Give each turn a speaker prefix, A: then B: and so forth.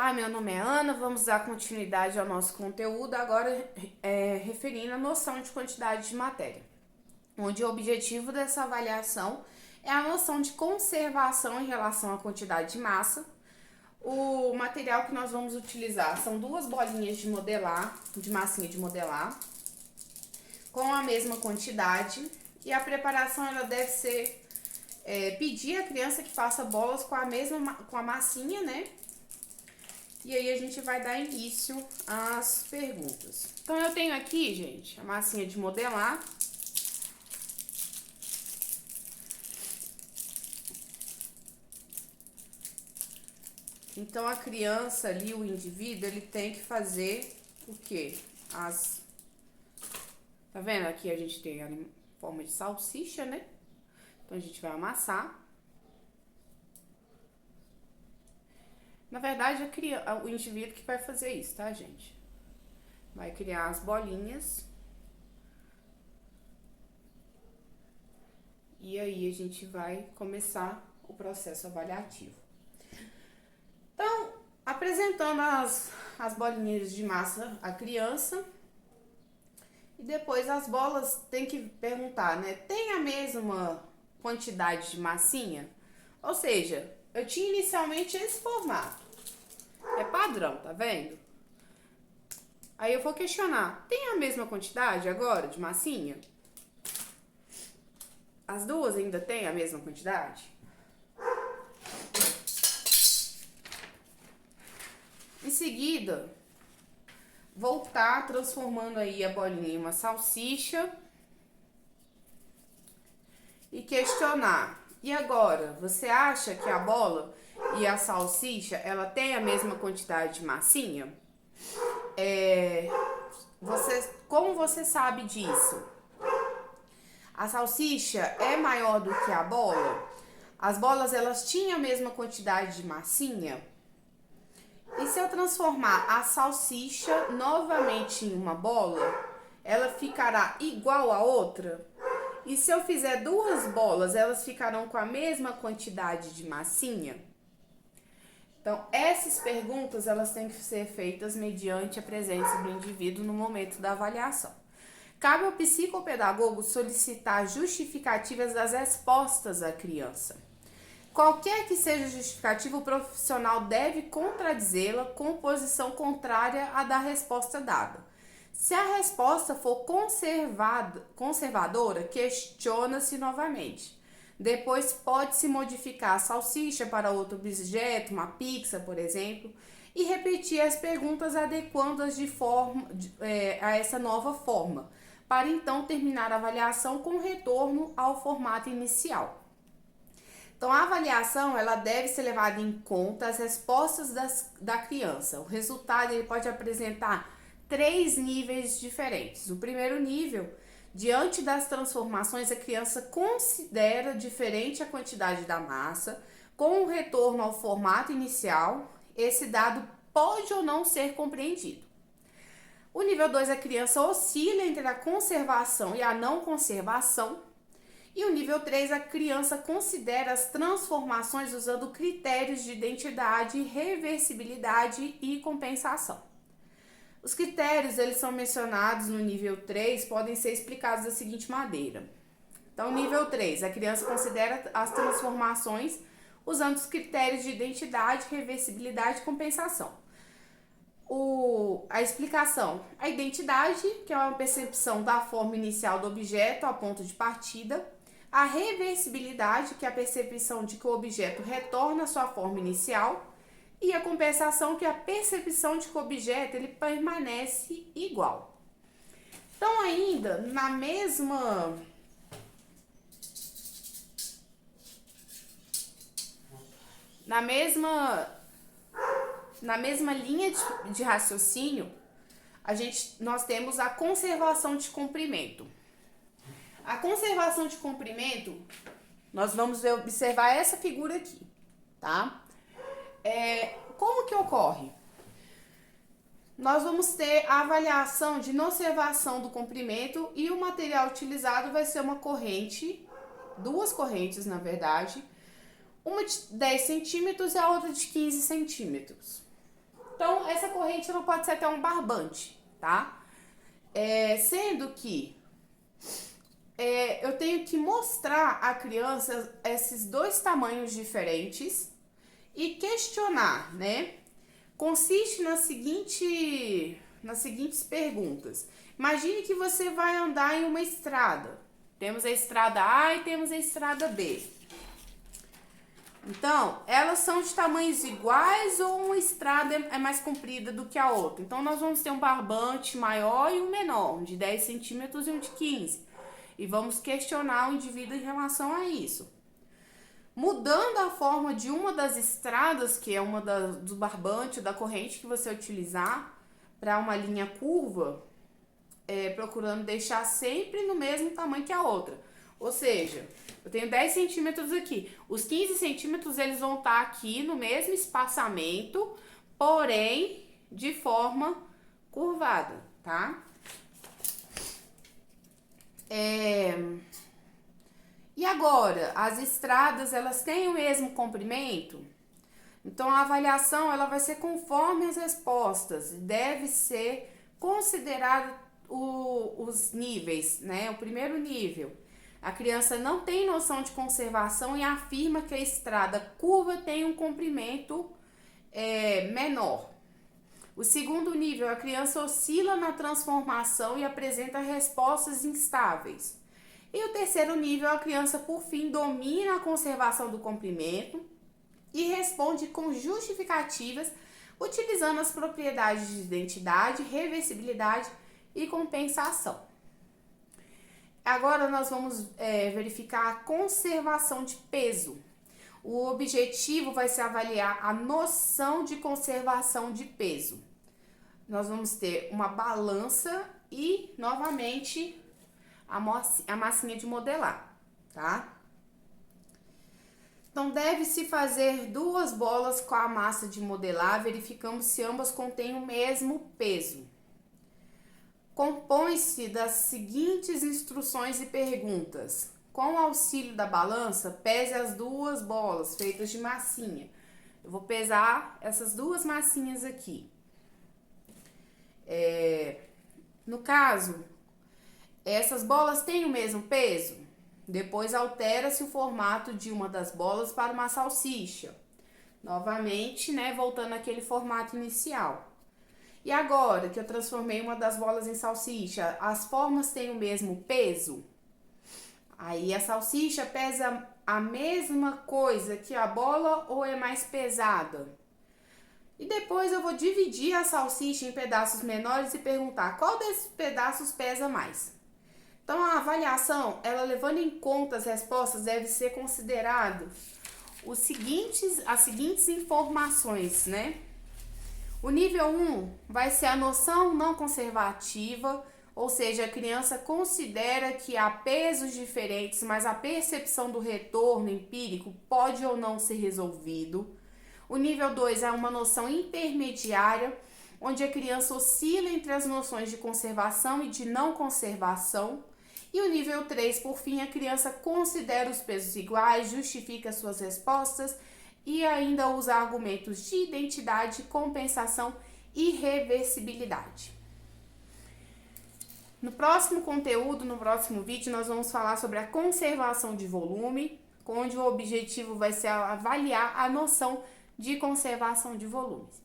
A: Olá, meu nome é Ana, vamos dar continuidade ao nosso conteúdo, agora referindo a noção de quantidade de matéria, onde o objetivo dessa avaliação é a noção de conservação em relação à quantidade de massa. O material que nós vamos utilizar são duas bolinhas de modelar, de massinha de modelar, com a mesma quantidade, e a preparação ela deve ser pedir à criança que faça bolas com a massinha, né? E aí a gente vai dar início às perguntas. Então eu tenho aqui, gente, a massinha de modelar. Então a criança ali, o indivíduo, ele tem que fazer o quê? Tá vendo? Aqui a gente tem a forma de salsicha, né? Então a gente vai amassar. Na verdade, o indivíduo que vai fazer isso, tá, gente? Vai criar as bolinhas. E aí a gente vai começar o processo avaliativo. Então, apresentando as bolinhas de massa à criança. E depois as bolas tem que perguntar, né? Tem a mesma quantidade de massinha? Ou seja, eu tinha inicialmente esse formato. É padrão, tá vendo? Aí eu vou questionar, tem a mesma quantidade agora de massinha? As duas ainda têm a mesma quantidade? Em seguida, voltar transformando aí a bolinha em uma salsicha e questionar. E agora, você acha que a bola e a salsicha, ela tem a mesma quantidade de massinha? Como você sabe disso? A salsicha é maior do que a bola? As bolas, elas tinham a mesma quantidade de massinha? E se eu transformar a salsicha novamente em uma bola, ela ficará igual a outra? E se eu fizer duas bolas, elas ficarão com a mesma quantidade de massinha? Então, essas perguntas, elas têm que ser feitas mediante a presença do indivíduo no momento da avaliação. Cabe ao psicopedagogo solicitar justificativas das respostas à criança. Qualquer que seja a justificativa, o profissional deve contradizê-la com posição contrária à da resposta dada. Se a resposta for conservadora, questiona-se novamente. Depois pode-se modificar a salsicha para outro objeto, uma pizza, por exemplo, e repetir as perguntas adequando-as a essa nova forma, para então terminar a avaliação com retorno ao formato inicial. Então, a avaliação ela deve ser levada em conta as respostas da criança. O resultado ele pode apresentar 3 níveis diferentes. O primeiro nível, diante das transformações, a criança considera diferente a quantidade da massa, com o retorno ao formato inicial, esse dado pode ou não ser compreendido. O nível 2, a criança oscila entre a conservação e a não conservação. E o nível 3, a criança considera as transformações usando critérios de identidade, reversibilidade e compensação. Os critérios, eles são mencionados no nível 3, podem ser explicados da seguinte maneira. Então, nível 3, a criança considera as transformações usando os critérios de identidade, reversibilidade e compensação. A explicação, a identidade, que é uma percepção da forma inicial do objeto ao ponto de partida. A reversibilidade, que é a percepção de que o objeto retorna à sua forma inicial. E a compensação, que é a percepção de que o objeto ele permanece igual. Então, ainda na mesma linha de raciocínio, nós temos a conservação de comprimento. A conservação de comprimento, nós vamos observar essa figura aqui, tá? Como que ocorre? Nós vamos ter a avaliação de conservação do comprimento e o material utilizado vai ser uma corrente, duas correntes na verdade, uma de 10 centímetros e a outra de 15 centímetros. Então, essa corrente não pode ser até um barbante, tá? Sendo que eu tenho que mostrar à criança esses dois tamanhos diferentes e questionar, né? Consiste nas seguintes perguntas. Imagine que você vai andar em uma estrada. Temos a estrada A e temos a estrada B. Então, elas são de tamanhos iguais ou uma estrada é mais comprida do que a outra? Então, nós vamos ter um barbante maior e um menor, um de 10 centímetros e um de 15. E vamos questionar o indivíduo em relação a isso. Mudando a forma de uma das estradas, que é uma do barbante, da corrente que você utilizar, para uma linha curva, procurando deixar sempre no mesmo tamanho que a outra. Ou seja, eu tenho 10 centímetros aqui. Os 15 centímetros eles vão estar aqui no mesmo espaçamento, porém de forma curvada, tá? E agora, as estradas elas têm o mesmo comprimento? Então a avaliação ela vai ser conforme as respostas. Deve ser considerado os níveis, né? O primeiro nível. A criança não tem noção de conservação e afirma que a estrada curva tem um comprimento menor. O segundo nível, a criança oscila na transformação e apresenta respostas instáveis. E o terceiro nível, a criança, por fim, domina a conservação do comprimento e responde com justificativas, utilizando as propriedades de identidade, reversibilidade e compensação. Agora nós vamos verificar a conservação de peso. O objetivo vai ser avaliar a noção de conservação de peso. Nós vamos ter uma balança e, novamente, a massinha de modelar, tá? Então, deve-se fazer 2 bolas com a massa de modelar, verificando se ambas contêm o mesmo peso. Compõe-se das seguintes instruções e perguntas. Com o auxílio da balança, pese as 2 bolas feitas de massinha. Eu vou pesar essas 2 massinhas aqui. No caso, essas bolas têm o mesmo peso? Depois altera-se o formato de uma das bolas para uma salsicha. Novamente, né, voltando àquele formato inicial. E agora que eu transformei uma das bolas em salsicha, as formas têm o mesmo peso? Aí a salsicha pesa a mesma coisa que a bola ou é mais pesada? E depois eu vou dividir a salsicha em pedaços menores e perguntar qual desses pedaços pesa mais. Então a avaliação, ela levando em conta as respostas, deve ser considerado as seguintes informações, né? O nível 1 vai ser a noção não conservativa, ou seja, a criança considera que há pesos diferentes, mas a percepção do retorno empírico pode ou não ser resolvido. O nível 2 é uma noção intermediária, onde a criança oscila entre as noções de conservação e de não conservação. E o nível 3, por fim, a criança considera os pesos iguais, justifica suas respostas e ainda usa argumentos de identidade, compensação e reversibilidade. No próximo conteúdo, no próximo vídeo, nós vamos falar sobre a conservação de volume, onde o objetivo vai ser avaliar a noção de conservação de volumes.